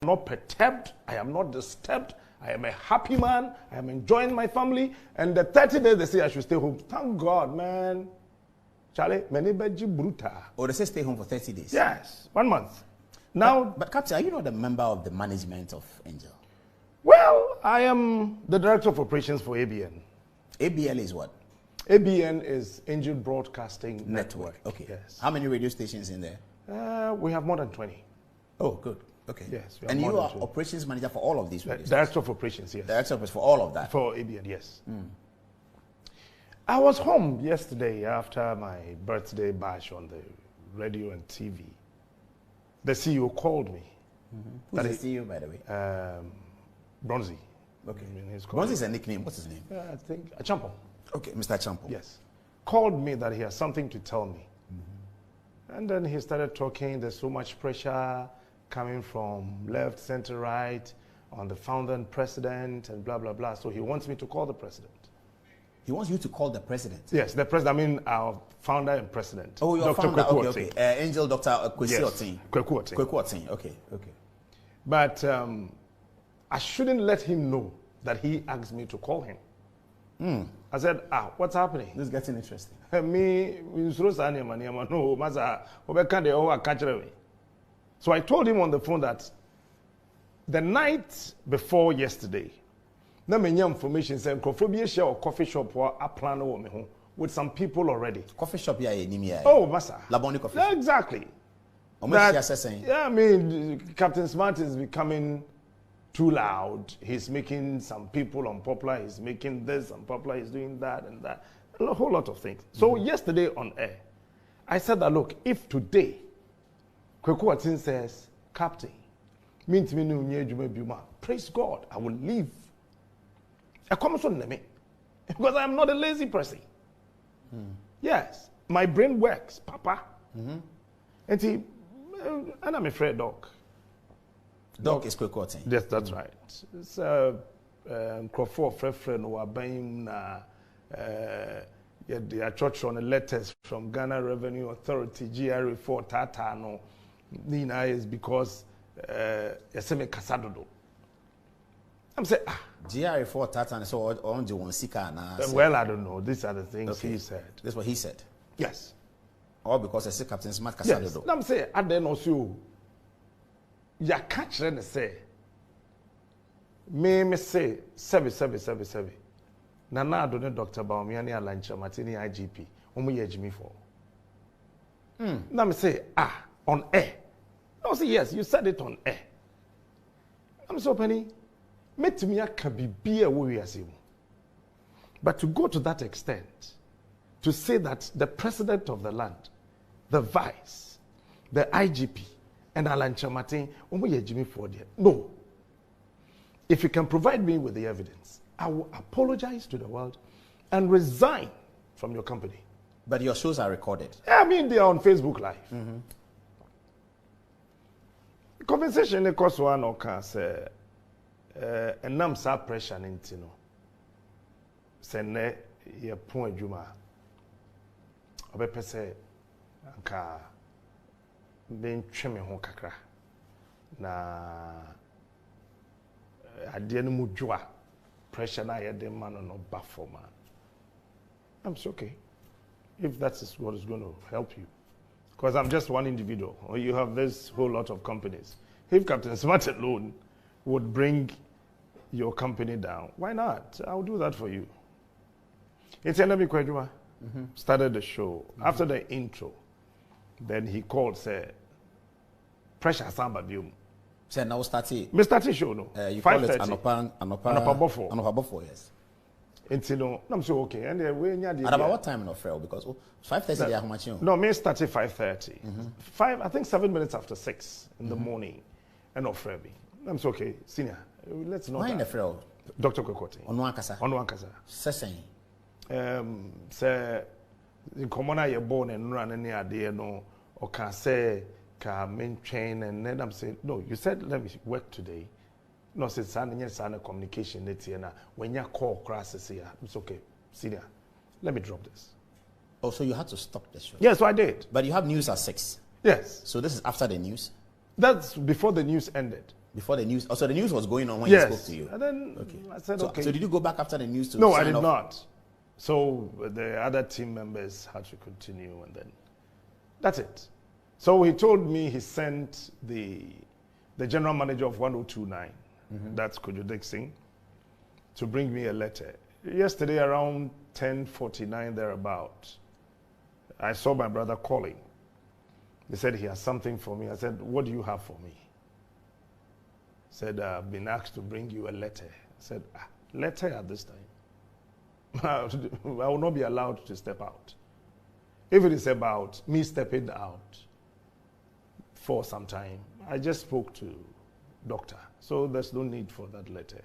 not perturbed. I am not disturbed. I am a happy man. I am enjoying my family. And the 30 days they say I should stay home. Thank God, man. Charlie, many beji bruta. Or they say stay home for 30 days? Yes, 1 month. Now, but Captain, are you not a member of the management of Angel? Well, I am the director of operations for ABN. ABL is what? ABN is Angel Broadcasting Network. Okay. Yes. How many radio stations in there? We have more than 20. Oh, good. Okay. Yes. And you are operations manager for all of these radio stations? Director of operations, yes. Director of for all of that? For ABN, yes. I was home yesterday after my birthday bash on the radio and TV. The CEO called me. Who's the CEO, by the way? Bronzy. Okay. Bronzy is a nickname. What's his name? I think Champo. Okay, Mr. Champo. Yes. Called me that he has something to tell me. And then he started talking. There's so much pressure coming from left, center, right on the founder and president and blah, blah, blah. So he wants me to call the president. He wants you to call the president? Yes, the president. I mean, our founder and president. Oh, your Dr. founder. Kweku Okay, okay. Angel Dr. Kwesi Otin. Kweku Otin. Kweku Otin. Okay, okay. But I shouldn't let him know that he asked me to call him. I said, what's happening? This is getting interesting. So I told him on the phone that the night before yesterday, na many information saying Crawford share or coffee shop or a plan with some people already. Coffee shop, yeah, oh, massa. Laboni coffee. Yeah, exactly. Yeah, I mean, Captain Smart is becoming too loud. He's making some people unpopular. He's making this unpopular. He's doing that and that. A whole lot of things. So yesterday on air, I said that, look, if today, Kweku Otin says, Captain, praise God, I will leave. Because I am not a lazy person. Yes, my brain works, Papa. And I'm afraid, Doc. Doc is Kweku Otin. Yes, that's right. It's Crawford Frefren or Abayim the church on the letters from Ghana Revenue Authority, GRA4 Tata no Nina is because Yaseme Kasadodo. I'm saying GRA4 Tata so on the one sika na. Well, I don't know. These are the things he said. That's what he said. Yes. All because I say Captain Smart Kasadodo. Yes. I'm saying at then also ya catch and say me say seven. Nana Adone Dr. Baumiani Alancha Martini IGP. Omu ye Jimmy for. Now me say, on air. No, say yes, you said it on air. I'm so penny. Met me can be a warrior. But to go to that extent, to say that the president of the land, the vice, the IGP, and Alancha Martin, omu ye Jimmy for there. No. If you can provide me with the evidence, I will apologize to the world and resign from your company. But your shows are recorded. I mean, they are on Facebook Live. The conversation, of course, one or say, and nam sa pressure nintino. Say ne ye point juma. Obepe say, anka ben cheme ho kakra na ade no mu jwa. Pressure na yet the man on no buffer man. I'm so okay. If that is what is going to help you. Because I'm just one individual. Or you have this whole lot of companies. If Captain Smart alone would bring your company down, why not? I'll do that for you. It's Enemy Kwejuma. Started the show. After the intro, then he called, said, pressure samba bium. So now started. Mr. T show no. You call it Anopa Bofo, yes. And you know, I'm so okay. And we at about what time in Ofrel? Because 5:30 they are much. No, me started 5:30. 5, I think 7 minutes after 6 in the morning, and Ofrel. I'm so okay, senior. Let's know. Why in Ofrel? Dr. Kweku Otin. Onwankasa. Seseng. Say, in common you're born and run any idea no, or can say. Main train and then I'm saying, no, you said let me work today. No, said sign communication when you call crashes here. It's okay, senior. Let me drop this. Oh, so you had to stop the show? Yes, so I did. But you have news at 6. Yes. So this is after the news? That's before the news ended. Before the news? Also, the news was going on when he spoke to you? And then I said, okay. So did you go back after the news to No, I did not. So the other team members had to continue, and then that's it. So he told me he sent the general manager of 1029, that's Kojo Dixon, to bring me a letter. Yesterday around 10:49 thereabout, I saw my brother calling. He said he has something for me. I said, what do you have for me? He said, I've been asked to bring you a letter. I said, letter at this time? I will not be allowed to step out. If it is about me stepping out for some time, I just spoke to doctor, so there's no need for that letter.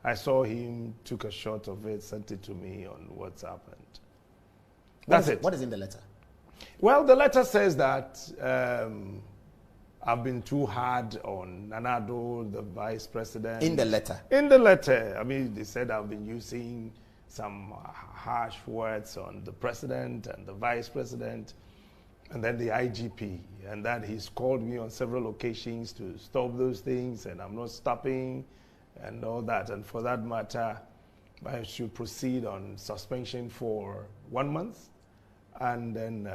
I saw him, took a shot of it, sent it to me on WhatsApp, and that's it. What is in the letter? Well, the letter says that I've been too hard on Nana Addo, the vice president. In the letter? In the letter. I mean, they said I've been using some harsh words on the president and the vice president, and then the IGP, and that he's called me on several occasions to stop those things, and I'm not stopping, and all that. And for that matter, I should proceed on suspension for 1 month, and then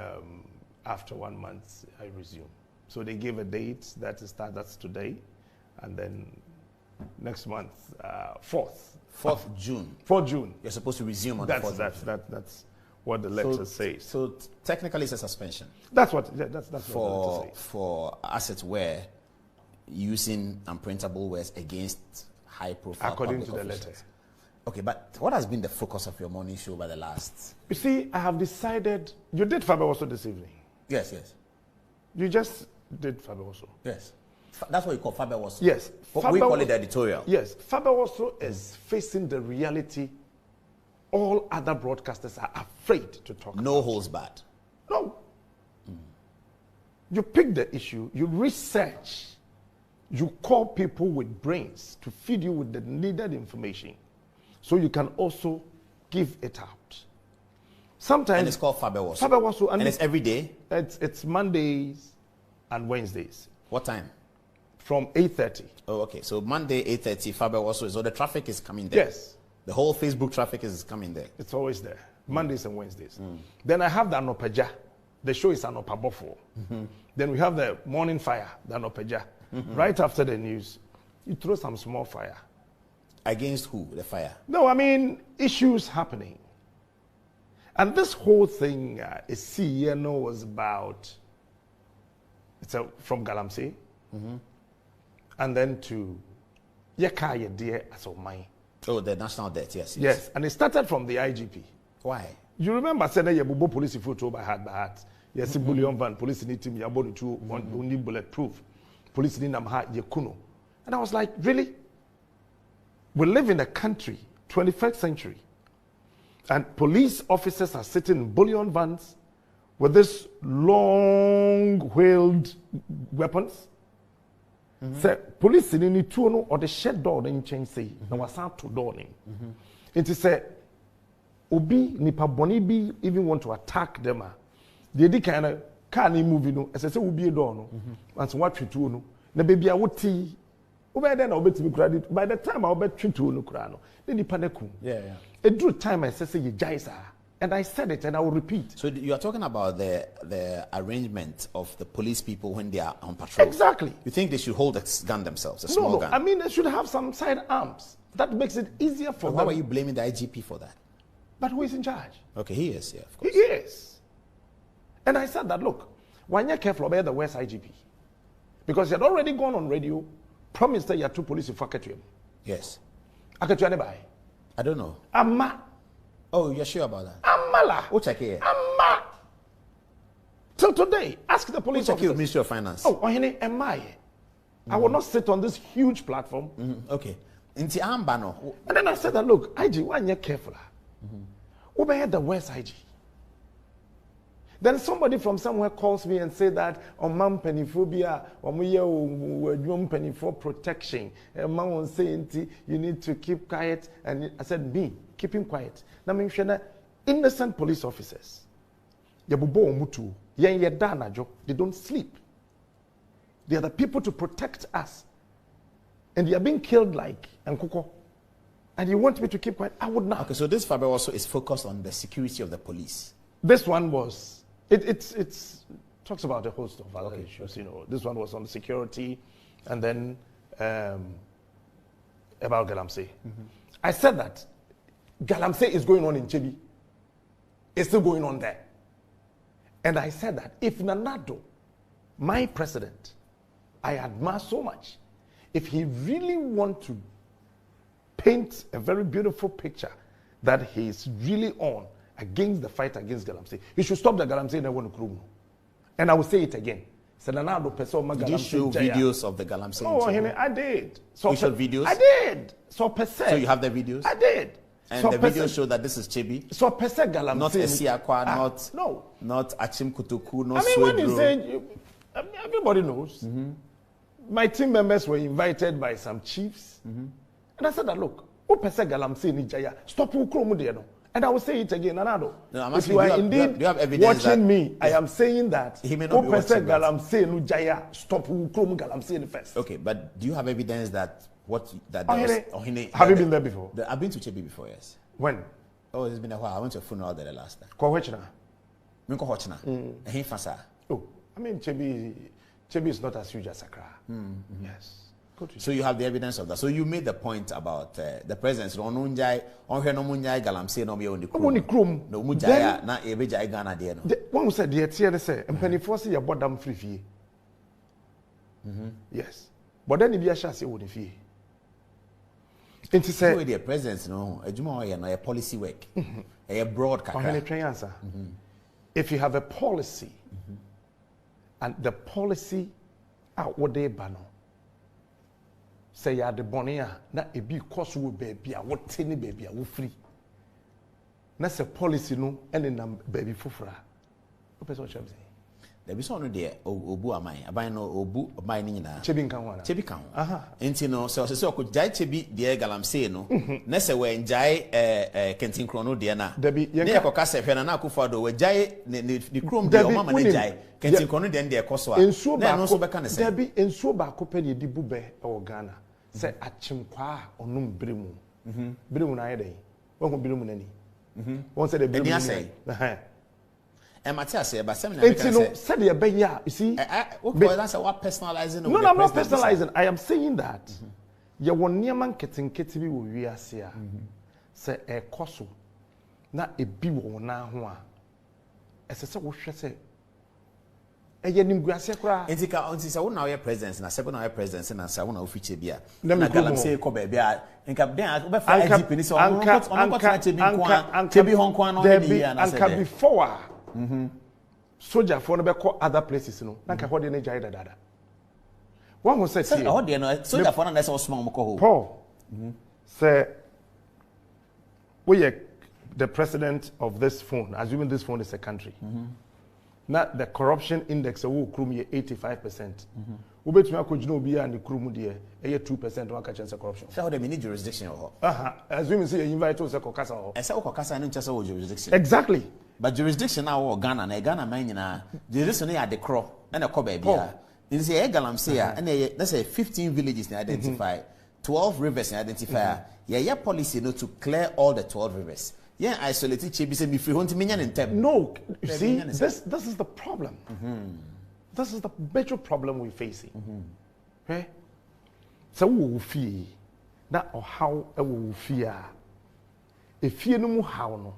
after 1 month, I resume. So they gave a date, that's today, and then next month, 4th June. 4th June. You're supposed to resume on the 4th June. That's what the letter says. So technically it's a suspension. That's what the letter says. For assets where using unprintable words against high-profile according to the officials. letter. Okay, but what has been the focus of your morning show by the last? You see, I have decided. You did Faber also this evening. Yes. You just did Faber also. Yes. That's what you call Faber also. Yes. We call it the editorial. Yes. Faber also is facing the reality all other broadcasters are afraid to talk about. No holds barred. No. You pick the issue, you research, you call people with brains to feed you with the needed information so you can also give it out. Sometimes. And it's called Faber also. Faber also. And it's every day? It's Mondays and Wednesdays. What time? From 8:30. Oh, okay. So Monday, 8:30, Faber also. So the traffic is coming there? Yes. The whole Facebook traffic is coming there? It's always there. Mondays and Wednesdays. Then I have the Anopeja. The show is Anopabofo. Then we have the Morning Fire, the Anopeja. Right after the news, you throw some small fire. Against who, the fire? No, I mean, issues happening. And this whole thing is CNO was about, from Galamsey, and then to Yeka Dear as of mine. Oh, the national debt, yes. Yes, and it started from the IGP. Why? You remember saying that you police photo by heart. Yes, bullion van, police need team, you to only bulletproof. Police need them heart, kuno. And I was like, really? We live in a country, 21st century, and police officers are sitting in bullion vans with this long-wheeled weapons. Say, police in any two or the shed door in change say, no was out to door name. It is say, Obi nipa boni bi even want to attack them. They di kind of can move no. As I say, Obi a door no. And so what you do no. Na baby I would tea. Over then I'll bet to be credit. By the time I'll bet you no crano. Then the paneku. Yeah. A drew time I say you jaisa. And I said it and I will repeat. So you are talking about the arrangement of the police people when they are on patrol. Exactly. You think they should hold a gun themselves, a small gun? I mean, they should have some side arms. That makes it easier for them. Why were you blaming the IGP for that? But who is in charge? Okay, he is, yeah, of course. He is. And I said that, look, when you're careful about the West IGP, because he had already gone on radio, promised that you had two police in Fakatuem. Yes. I don't know. Amma. Oh, you're sure about that? Amala. Who check here? Amma. Till today, ask the police officers. Who Ministry of Finance? Oh, Ohene, am I? I will not sit on this huge platform. Okay. Inti Ambano. And then I said that, look, IG, when you're careful, who bear the West IG? Then somebody from somewhere calls me and say that on man pennyphobia, or we penny for protection. A man will say you need to keep quiet. And I said, me, keeping quiet. Now I'm sure innocent police officers. They don't sleep. They are the people to protect us. and they are being killed like Nkoko. And you want me to keep quiet? I would not. Okay, so this Faber also is focused on the security of the police. This one was, it's talks about a host of other issues, you know. This one was on security, and then about Galamsey. I said that Galamsey is going on in Chebi. It's still going on there. And I said that if Nana Addo, my president, I admire so much, if he really wants to paint a very beautiful picture that he's really on against the fight against Galamsey, he should stop the Galamsey in the one room. And I will say it again. Did you show videos of the Galamsey? Oh, I did. You showed videos? I did. So you have the videos? I did. And so the videos show that this is Chebi? So Galamsey. Not Esiakwa, not Achim Kutuku, not Swedro. When you say, everybody knows. My team members were invited by some chiefs. And I said that, look, Galamsey ni Jaya, stop Ukromu. And I will say it again, Nanado. No, if you are indeed watching me, I am saying that he may not be watching Galamsey no Jaya, stop Ukromu Galamsey first. Okay, but do you have evidence that have you been there before? I've been to Chebi before, yes. When? Oh, it's been a while. I went to a funeral there the last time. Oh, I mean, Chebi is not as huge as Accra. Yes. So you have the evidence of that. So you made the point about the presence. No Galamsey no be on the Chrome. No Mujaya na Ebeja Ghana there. One said the TNS say and penny force your bottom free fee. Yes. But then if you shall say would fee. It is a presence, no, a policy work, a broad answer. If you have a policy, and the policy out what they ban, say you are the bonia, not a big cost will be what tiny baby are free. That's a policy, no, and then baby fufra. What I'm saying? There be someone there, Obu Amai, Abino Obu Abini na Chebikan. Intino, so could Jai Chebi, dear Galamsey, no, Nessa when Jai Kentin Chrono, dear na. There be Yakocasa Fernana Kufado, where Jai the Chrome, the Mamma Jai, Kentin Chrono, then dear Coswa. In so back, there be in so back open di Bube or Ghana. Say at Chimqua or Num Brimu. Brimu Naide. One will Brimu any. One said a Brimu. And Matthias said, but some said you see, that's what personalizing. No, I'm not personalizing. I am saying that you want near man getting Ketibi we are here. Say a coso, not a biwo na hoa. As I said, what should say? A yenim gracia cry. And take out this one hour presence and a 7 hour presence and a 7 hour feature beer. Let me go say Kobe beer and cap there. And can before. Soldier for no call other places, you know. Nanka what they jai dada. One who said, "Oh, dear, no, soldier for that's all small Moko." Paul, say, we are the president of this phone, assuming this phone is a country. Not the corruption index, who crumi 85%. We bet me I could know be and the crumi dear, 2% one catch corruption. So the mini jurisdiction. Assuming say you invite us a cocasa. I said, Cocasa and just jurisdiction. Exactly. But jurisdiction now Ghana, and Ghana man, jurisdiction at the crop and a Kobe beer. In the Galamsey, and let's say 15 villages in identify, 12 rivers in identify. Yeah, policy to clear all the 12 rivers. Yeah, isolated Chebi say me free hunt minyan in tem. No, you see, this is the problem. This is the major problem we're facing. Okay? So we will fear that or how we will fear. If you know how no.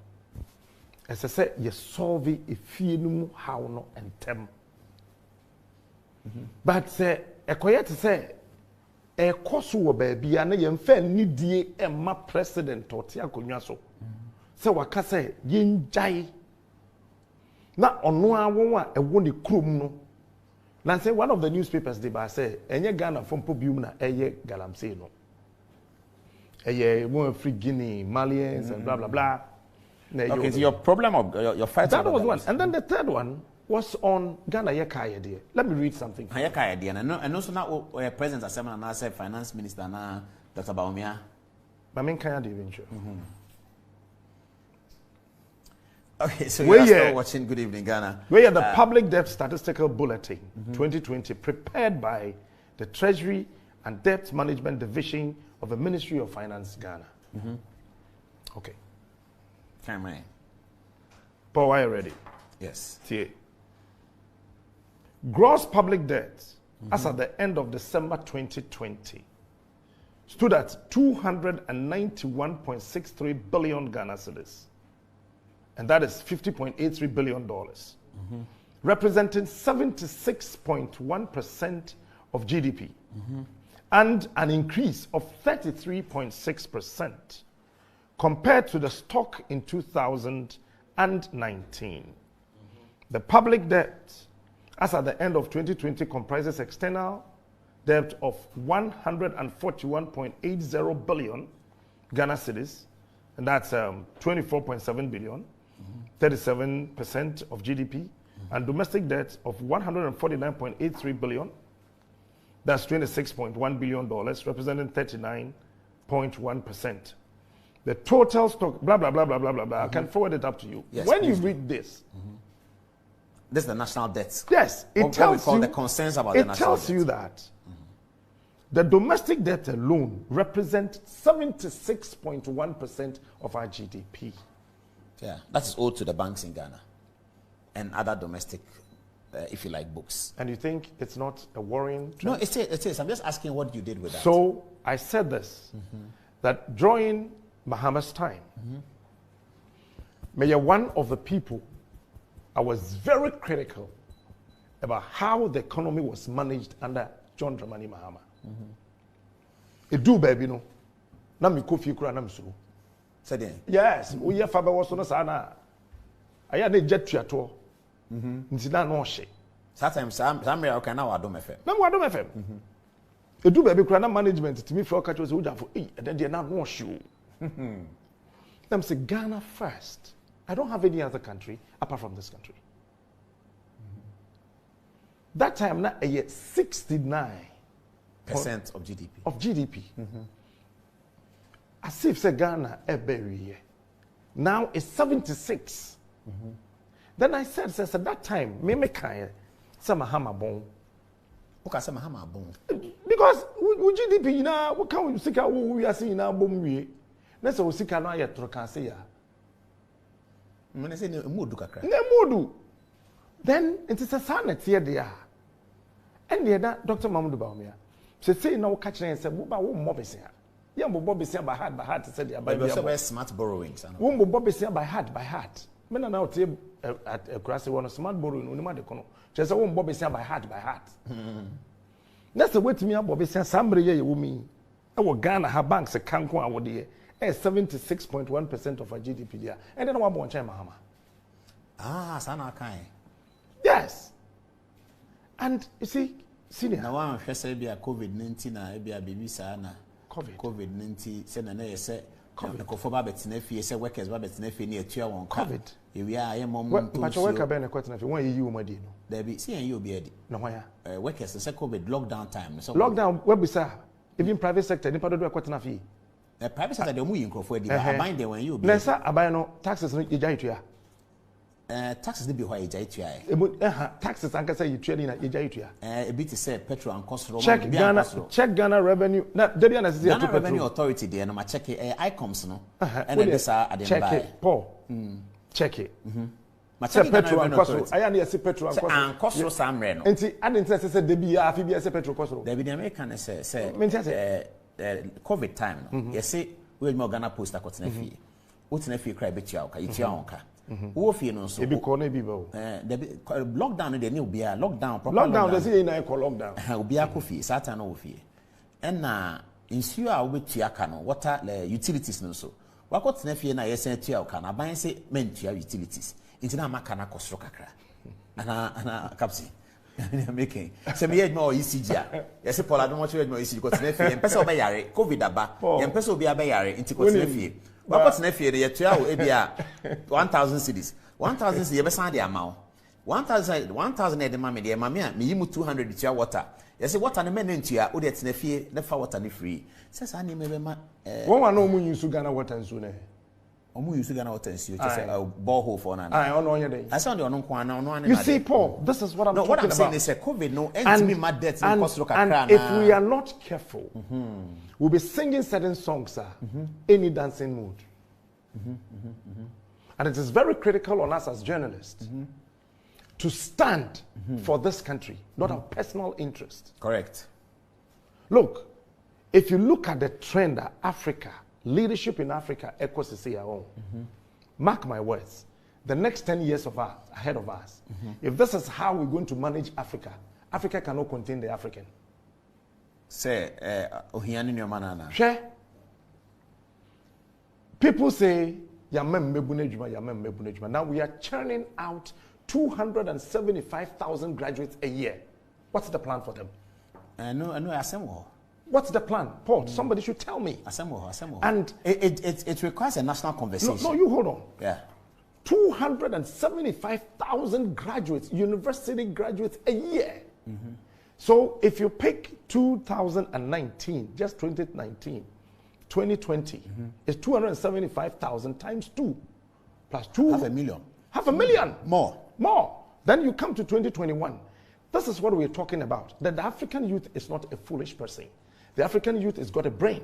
As I said, you solve it if you know how no and tem. But say a quiet say a coso baby and a fair needy and my president or Tiago. So what can say yin jai na ono awon a won the krum no na say one of the newspapers they ba say enye Ghana from Pobium na eye Galamsey no eye one free Guinea Malians and blah blah blah. Okay, so your problem of your fight that was one, and then the third one was on Ghana Yekaya dear. Let me read something. Yekaya dear, and also now President Assembly and I said Finance Minister na Dr. Baumia. Mamin Kaya Divincho. Okay, so you're still watching Good Evening Ghana. We are the Public Debt Statistical Bulletin 2020 prepared by the Treasury and Debt Management Division of the Ministry of Finance, Ghana. Okay. Camera. Paul, are you ready? Yes. See. Gross public debt as at the end of December 2020 stood at 291.63 billion Ghana cedis. And that is $50.83 billion, representing 76.1% of GDP, and an increase of 33.6% compared to the stock in 2019. The public debt, as at the end of 2020, comprises external debt of 141.80 billion Ghana cedis, and that's 24.7 billion, 37% of GDP, and domestic debt of 149.83 billion, that's $26.1 billion, representing 39.1%. The total stock, blah, blah, blah, blah, blah, blah, blah. I can forward it up to you. Yes, when you read this, this is the national debt. yes, it What we tells call you the concerns about the it national tells debt. you that the domestic debt alone represents 76.1% of our GDP. Yeah, that is owed to the banks in Ghana and other domestic, if you like, books. And you think it's not a worrying trend? No, it is. I'm just asking what you did with that. So I said this, that during Mahama's time, Mayor, one of the people, I was very critical about how the economy was managed under John Dramani Mahama. It do, baby, no. Na mi kofi kura na msuru. Said yeah. Yes, we have Faber was on a sana. I had a jet to ato. Ntina no she. Sometimes some okay now I don't FM. Na mo adom FM. It do, baby, kura na management to me for catch was uja for and then they now no show. Them say Ghana first. I don't have any other country apart from this country. That time now a 69% of GDP. of GDP. As if say Ghana every now it's 76. Then I said, at that time, me kind some Mahama bon. Okay, say Mahama bon. Because with GDP now, what can we see? We are seeing now bomb we. Let's say we see now yet to can say ya. When say modu kakra. Ne modu. Then it is a sonnet here there. And the other Dr. Mahmoud Baumia. Say now catching and say, "Buba wo mobisia." Yeah, mobisia by heart to say the about smart borrowings. Wo mobisia by heart. Men are now at a grassy one smart borrowing no matter kono. Just a wo mobisia by heart. That's the way to me mobisia somebody ye wo mi. Our Ghana her banks a kanko awode 76.1% of our GDP there. And then one more time, Mahama. Ah, sana kai. Yes. And you see, senior. Now I'm sure say be a COVID-19 na be a baby sana. COVID-19 say na na say COVID. Ko for ba betina fie say workers ba betina fie na atua won ka. COVID. We are a mom. But your worker be na kwetena fie. Won you madi no. There be see you be edi. No why? Workers say COVID lockdown time. So lockdown we be say even private sector ni pa do kwetena fie. Private sector they mu yinkofo edi. Aban they when you be. Na say aban no taxes no ye jai tua. Taxes dey be why ejai tua. Taxes anka say you tua ni na ye jai tua. A bit say petrol and cost. Check Ghana revenue. Na there be na say Ghana revenue authority there no ma check ICOMS no. And this are at the check it, Paul. Check it. Ma check petrol and cost. I am say petrol and cost. And cost samre no. Enti adin say there be afi bi say petrol cost. There be the American say COVID time no. You say we mo Ghana post akotena fie. Wotena fie cry betua oka yitua onka. Wo fie no so. E bi ko na bi ba o. Lockdown no dey ne obi a lockdown proper lockdown dey say na call lockdown. Obi a ko fie satan no wo fie. Na nsuo a wo betua ka no water utilities no so. Wakotena fie na yesen tua oka na ban say mentua utilities. Nti na maka na kosoro kakra. Ana kapsi. I'm making. So me more ECG. Yes, Paul, I don't want to read more ECG because nephew and person be yare COVID aba. And person be yare into nephew. What nephew the year 1,000 cedis. 1,000 cedis be send the amount. 1,000 e de mama de mama me yimu 200 tia water. Yes, water na men ntia o de nephew nefa water ni free. Says I name me ma one no mu use Ghana water nso na. Omu use Ghana water issue. Just a borehole for now. I don't know your day. I saw the Onukwana. You see, Paul, this is what I'm talking what I'm about. saying is a COVID, no, and my debt and if we are not careful, we'll be singing certain songs, any dancing mood. And it is very critical on us as journalists to stand for this country, not our personal interest. Correct. Look, if you look at the trend that Africa, leadership in Africa echoes to see our own, mark my words, the next 10 years ahead of us, if this is how we're going to manage Africa, Africa cannot contain the African. Say, Share. People say, now we are churning out 275,000 graduates a year. What's the plan for them? No, What's the plan? Paul, somebody should tell me. And it requires a national conversation. No, you hold on. Yeah. 275,000 graduates, university graduates a year. So if you pick 2019, just 2019, 2020, it's 275,000 times 2 plus 2. 500,000. 500,000. More. Then you come to 2021. This is what we're talking about. That the African youth is not a foolish person. The African youth has got a brain.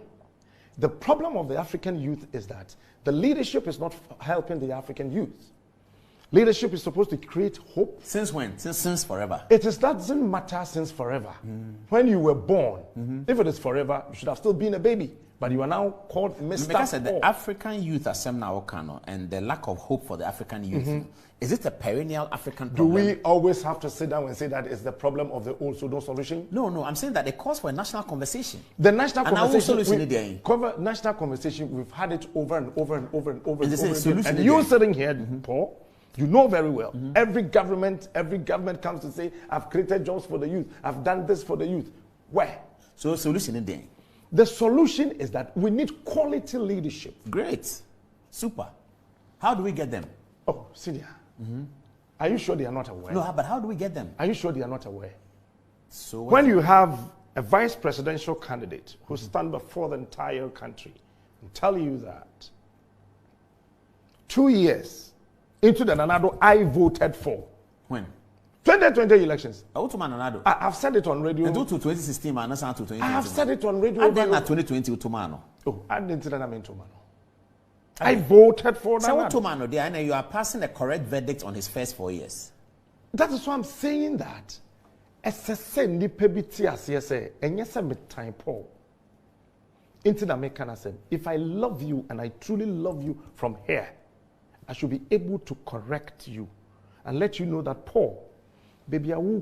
The problem of the African youth is that the leadership is not helping the African youth. Leadership is supposed to create hope. Since when? Since forever. Doesn't matter since forever. When you were born, if it is forever, you should have still been a baby. But you are now called Mr. Because the African youth are and the lack of hope for the African youth, is it a perennial African problem? Do we always have to sit down and say that is the problem of the old, so no solution? No, I'm saying that it calls for a national conversation. The national national conversation, we've had it over and over and over and over and over again. And you're sitting here, Paul, you know very well. Every government comes to say, I've created jobs for the youth. I've done this for the youth. Where? So solution is there. The solution is that we need quality leadership. Great. Super. How do we get them? Oh, Senior. Are you sure they are not aware? No, but how do we get them? Are you sure they are not aware? So when you have a vice presidential candidate who stands before the entire country and tell you that 2 years into the Nanado I voted for. When? 2020 elections. I've said it on radio. And to 2016, man, not to 2020. I have said it on radio. And then 2020 Utumano. Oh, I didn't say that I'm in Tumano. I voted for that. So Utumano, there, you are passing a correct verdict on his first 4 years. That is why I'm saying that. SSN ni pebiti asiyese. Enyese me time Paul. Into the American say, if I love you and I truly love you from here, I should be able to correct you and let you know that Paul. Baby, I will